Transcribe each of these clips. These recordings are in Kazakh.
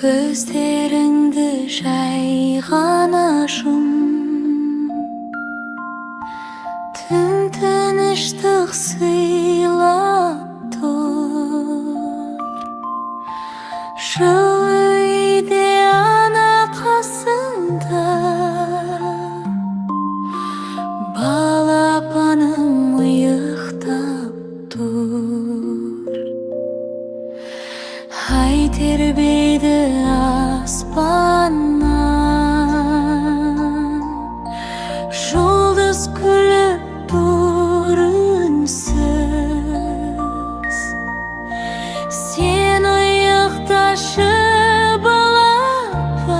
Gözleringdi жайған ашым, тыныштық сыйлап тұр. Жылы үйде ана қасында, балапаным ұйықтап тұр. Ай тербейді аспаннан, жұлдыз күліп тұр үнсіз. Сен ұйықташы балапан,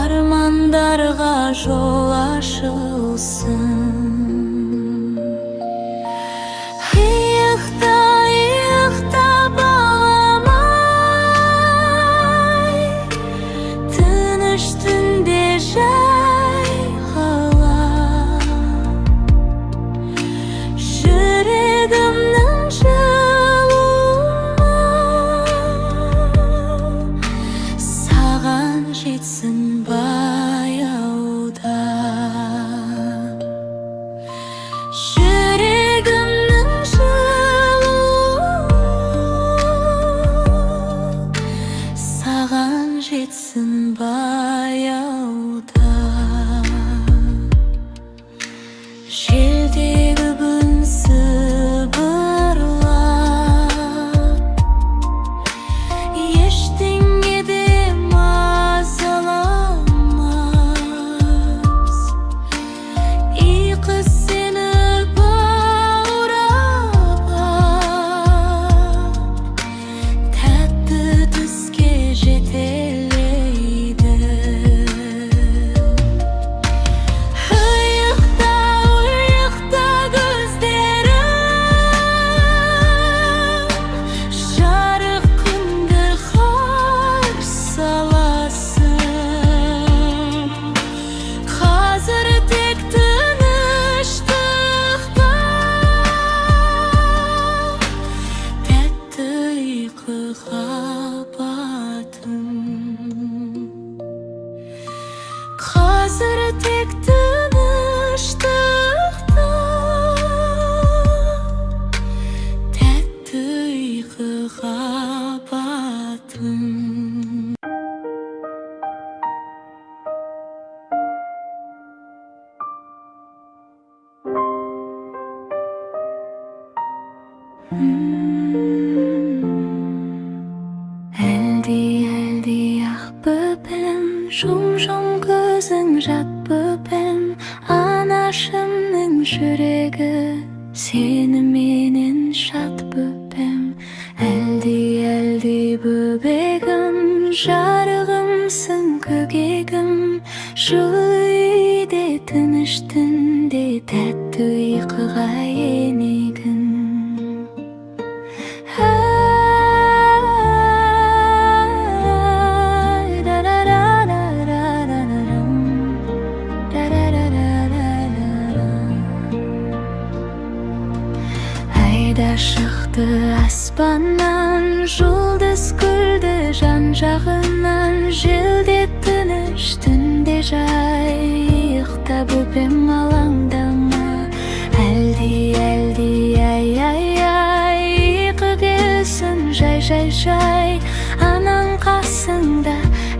армандарға жол ашылсын. Жетсін баяуда, жүрегімнің жылуы саған жетсін баяуда. Желдегі күн сыбырлап, ештеңе де қазір тек тыныштықта, тәтті ұйқыға батым. Әлди ақ бөпем, жұм-жұм көзің жат бөпем, анашымның жүрегі сеніменен шат бөпем. Әлди бөбегім, жарығымсың көкегім, жылы үйде тыныш түнде тәтті ұйқыға енегін. Айда шықты аспаннан, жұлдыз күлді жан-жағынан, желде тыныш түнде жай, ұйықта бөпем алаңдама. Әлди ай-ай-ай, ұйқы келсін жай, анаң қасыңда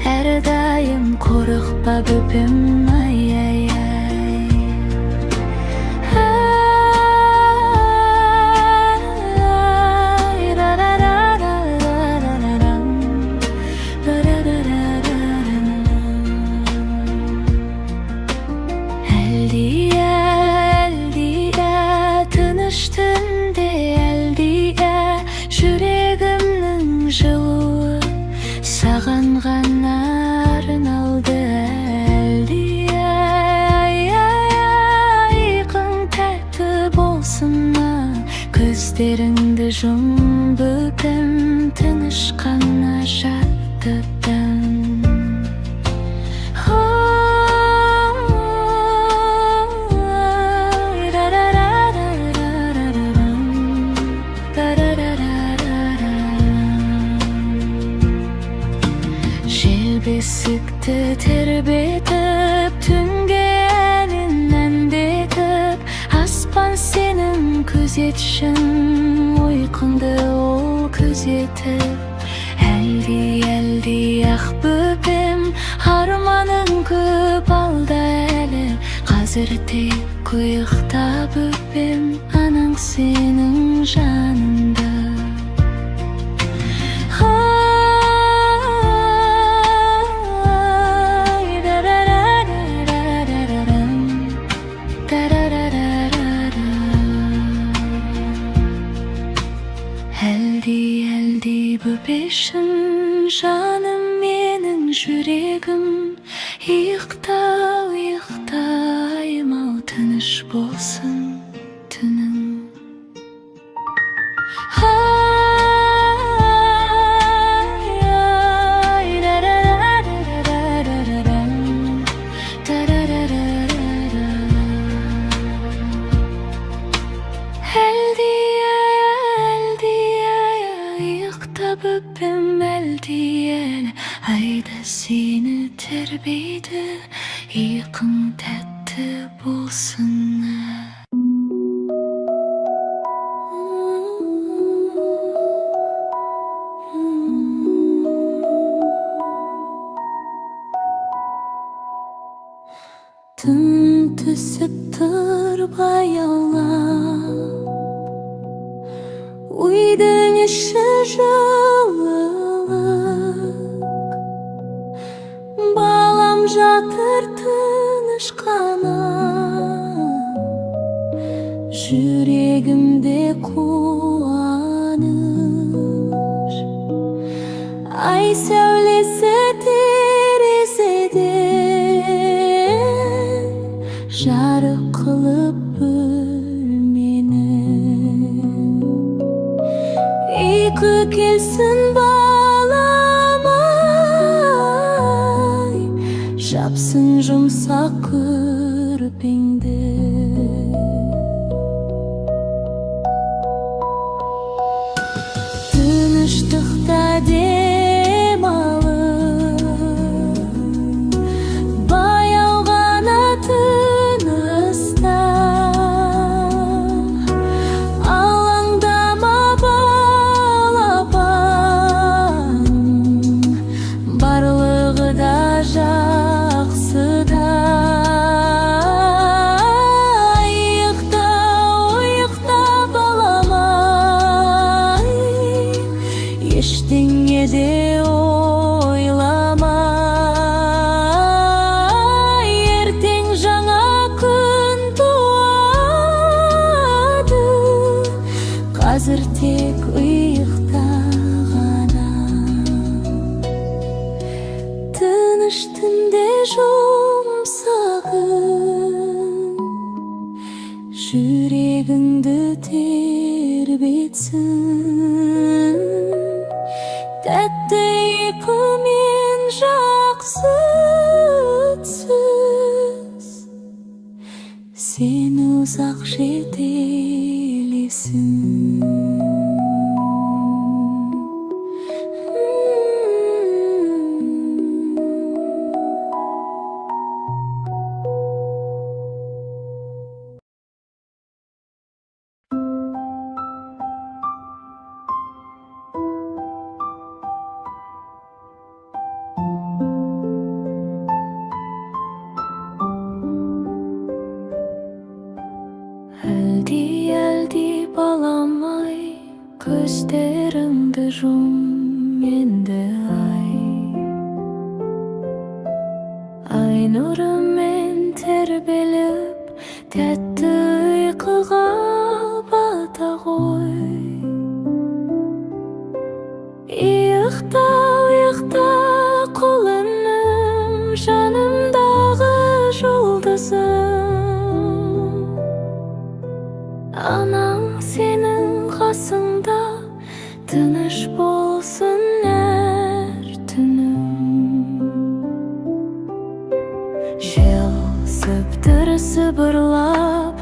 әрдайым, қорықпа бөпем ай-ай-ай. Жүрегімнің жылуы саған ғана арналды. Әлди ұйқың тәтті болсын, көздеріңді жұм бөпем, тыныш қана жаттыдан. бесікті тербетіп, түнге әлінен бетіп, аспан сенің күзетшің, ойқыңды ол күзетіп. Әлди ақ бөпем, арманың көп алда әлі, қазір тек ұйықта бөпем, анаң сенің жанында. Әлди бөпешім, жаным менің жүрегім, ұйықта аймау, тыныш болсын түнің. Бөпем әлди әлі, айда сені тербейді, ұйқың тәтті болсын. Түн түсіп тұр баяулап, ойдың іші жылылық, балам жатыр тыныш қана, жүрегімде қуаныш. Ай сәулесі терезеден жарық қылып ұйқы келсін балам ай, жапсын жұмсақ көрпеңді. Тыныштықта дем алып, баяу ғана тыныста, ештеңе де ойлама, ертең жаңа күн туады, қазір тек ұйықта ғана. Тыныш түнде жұмсағын, жүрегіңді тербетсін, тәтті ұйқымен жақсы түс, сен ұзақ жетелесін. Әлди балам ай, көздеріңді жұм енді ай. Ай нұрымен тербеліп, тәтті ұйқыға бата ғой. Ұйықта құлыным, жанымдағы жұлдызым, анаң сенің қасыңда, тыныш болсын әр түнің. Жел сыбдыр сыбырлап,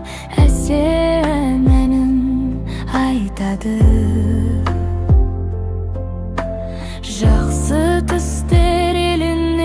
әсем әнін айтады. Жақсы түстер еліне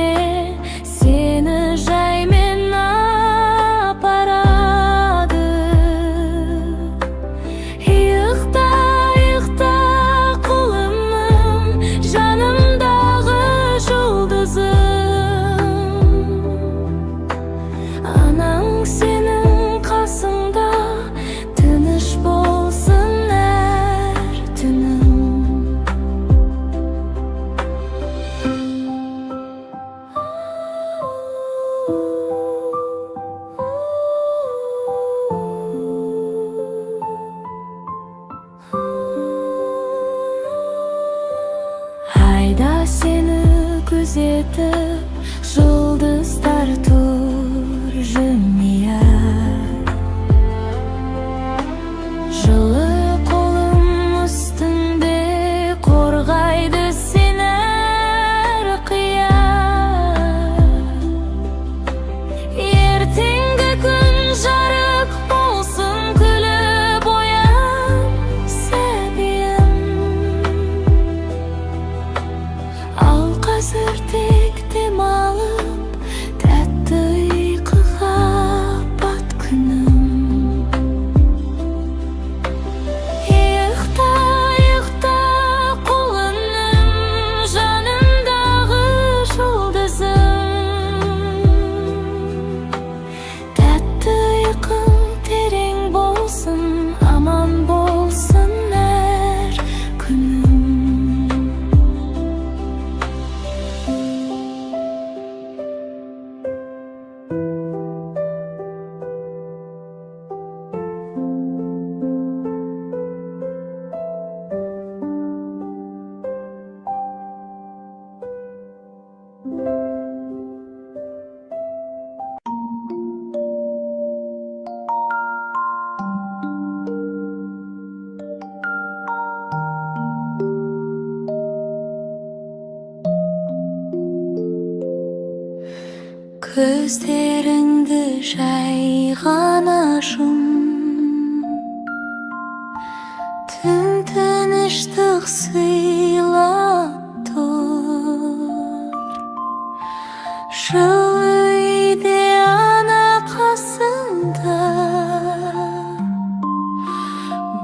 seni күзетіп, жұлдыздар тұр жымия. Жылы қолым үстінде қорғайды сені әрқия. Ертеңгі күн жарық болсын, күліп оян сәбиім. Ал қазір тек демалып, тәтті ұйқыға бат күнім. Ұйықта, ұйықта құлыным, жанымдағы жұлдызым. Тәтті ұйқың терең болсын, аман болсын әр күнім. Көздеріңді жайған ашым, тыныштық сыйлап тұр. Жылы үйде ана қасында,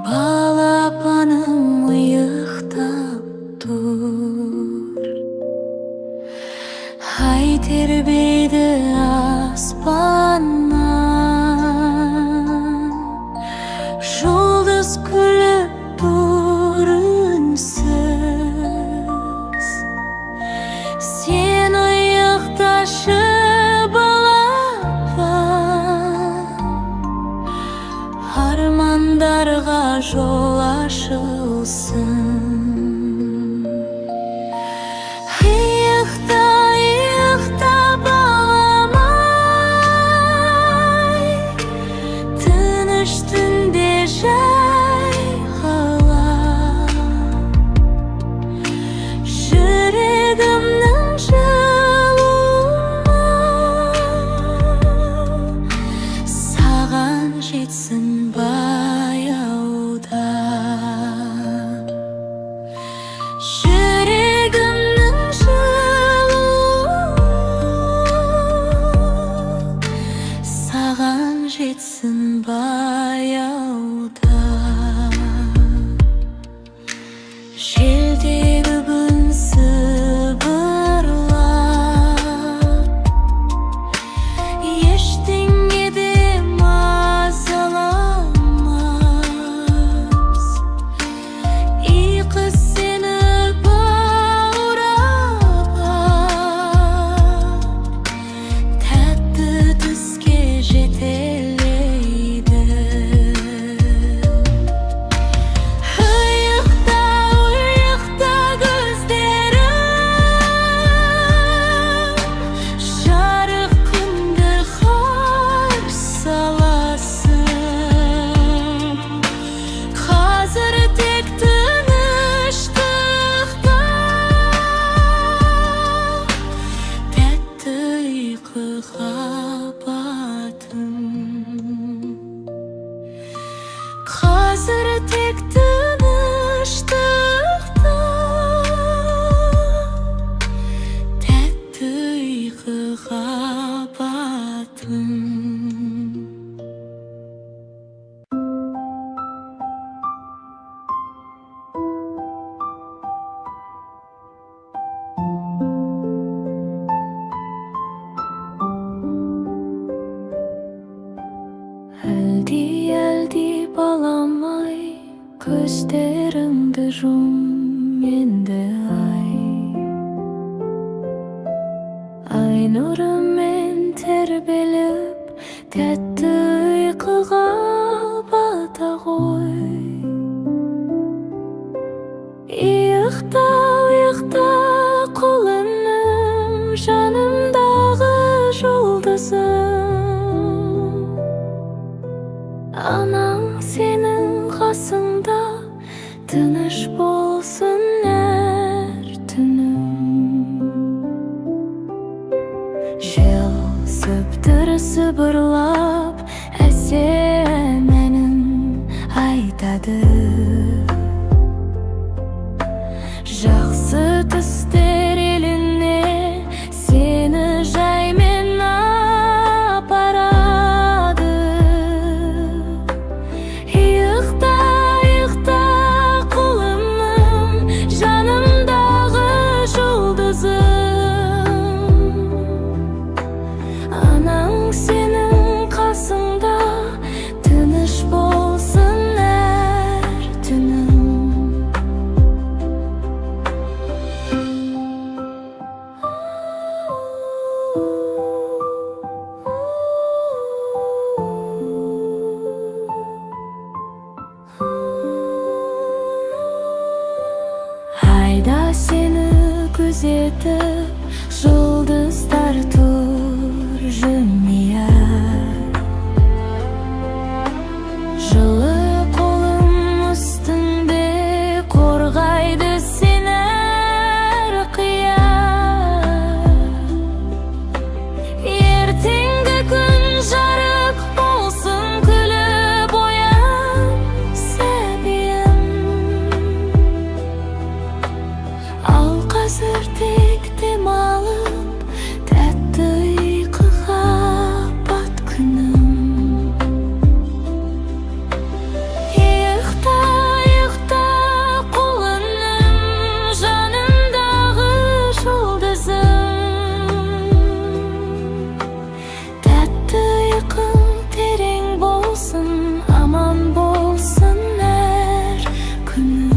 балапаным ұйықтап тұр. Ай тербейді аспаннан, жұлдыз күліп тұр үнсіз. Сен ұйықташы балапан, армандарға жол ашылсын. Жетсін баяуда, жүрегімнің жылуы саған жетсін баяуда. Желдегі күн сыбырлап, ештеңе де қазір тек тыныштықта, тәтті ұйқыға батым. Әлди балам-ай, көздеріңді жұм енді ай. Ай нұрымен тербеліп, тәтті ұйқыға бата ғой. Ұйықта, ұйықта сыбырлап әсем әнін айтады. Жақсы түстер еліне сені жаймен апарады. Иықта, иықта құлыным, жанымдағы жұлдызым. Анаң сенің қасыңда, тыныш болсын әр түнің. Айда сені күзетіп, жұлдыздар тұр жымия. Жылы қолым үстінде қорғайды сені әр қия. Ертеңгі күн жарық болсын, күліп оян сәбиім. Ал қазір тек демалып, тәтті ұйқыға бат күнім. Иықта, иықта құлыным, жанымдағы жұлдызым. Тәтті ұйқың терең болсын, аман болсын әр күнім.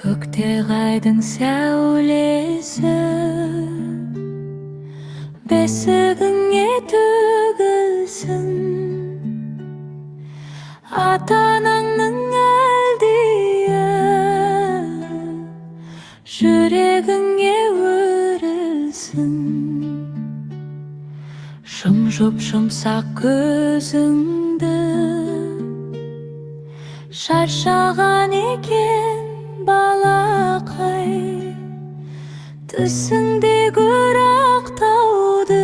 Көкте айдың сәулесі бесігіңе төгілсін. Ата-анаңның әлдиі жүрегіңе өрілсін. Шым-жұп жұмсақ көзіңді шаршаған екен балақай. Түсіңде көр ақтауды,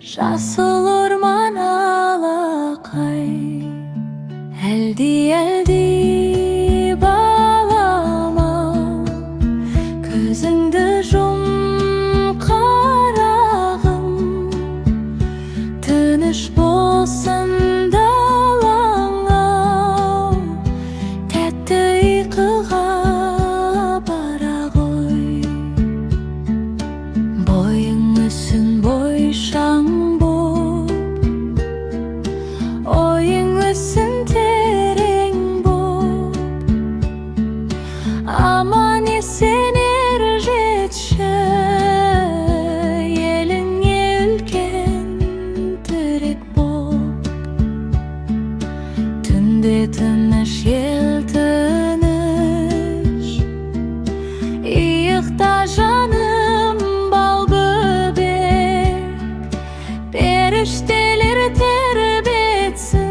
жасыл орман алақай. Әлди, әлди балама, көзіңді жұм қарағым. Тыныш болсын тыныш ел тыныш. Иықта жаным бал бөбек, періштелер тербетсін.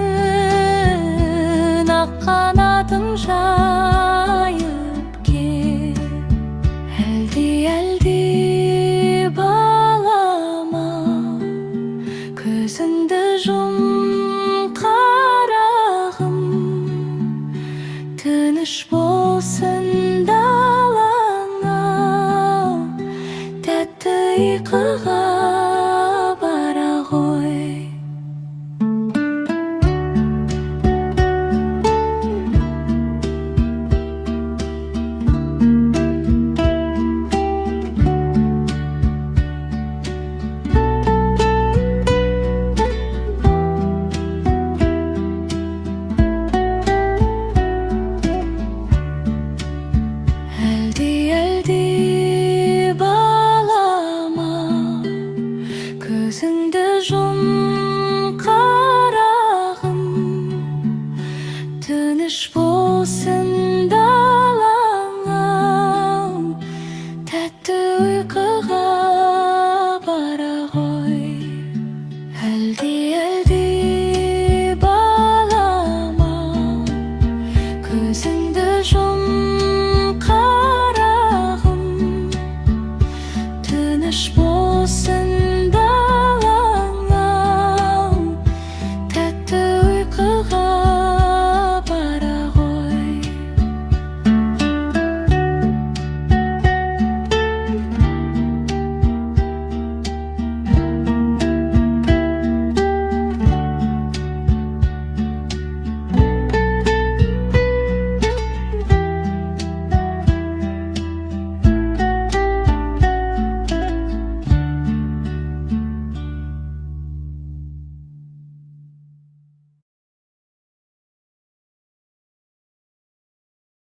Ақ қанатың жайып кел. Әлди, әлди балама, көзіңді жұм қарағым. güneş bulsun.